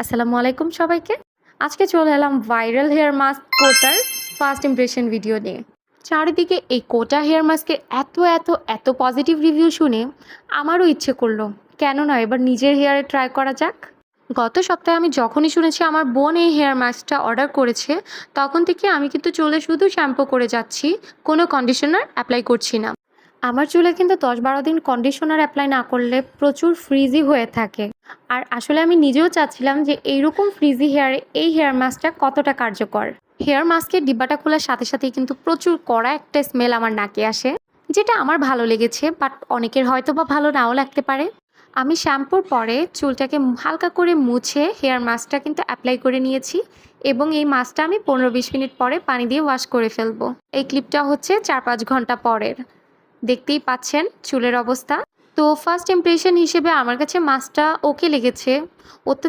আসসালামু আলাইকুম সবাইকে। আজকে চলে এলাম ভাইরাল হেয়ার মাস্ক কোটার ফার্স্ট ইমপ্রেশন ভিডিও নিয়ে। চারিদিকে এই কোটা হেয়ার মাস্কের এত পজিটিভ রিভিউ শুনে আমারও ইচ্ছে করলো, কেন না এবার নিজের হেয়ারে ট্রাই করা যাক। গত সপ্তাহে আমি যখনই শুনেছি আমার বোন এই হেয়ার মাস্কটা অর্ডার করেছে, তখন থেকে আমি কিন্তু চুলে শুধু শ্যাম্পু করে যাচ্ছি, কোনো কন্ডিশনার অ্যাপ্লাই করছি না। আমার চুলে কিন্তু ১০-১২ দিন কন্ডিশনার অ্যাপ্লাই না করলে প্রচুর ফ্রিজি হয়ে থাকে। আর আসলে আমি নিজেও চাচ্ছিলাম যে এইরকম ফ্রিজি হেয়ারে এই হেয়ার মাস্কটা কতটা কার্যকর। হেয়ার মাস্কের ডিব্বাটা খোলার সাথেই কিন্তু প্রচুর কড়া একটা স্মেল আমার নাকে আসে, যেটা আমার ভালো লেগেছে, বাট অনেকের হয়তোবা ভালো নাও লাগতে পারে। আমি শ্যাম্পুর পরে চুলটাকে হালকা করে মুছে হেয়ার মাস্কটা কিন্তু অ্যাপ্লাই করে নিয়েছি, এবং এই মাস্কটা আমি ১৫-২০ মিনিট পরে পানি দিয়ে ওয়াশ করে ফেলবো। এই ক্লিপটা হচ্ছে ৪-৫ ঘন্টা পরের। দেখতেই পাচ্ছেন চুলের অবস্থা। তো ফার্স্ট ইমপ্রেশন হিসেবে আমার কাছে মাস্কটা ওকে লেগেছে। অত্যধিক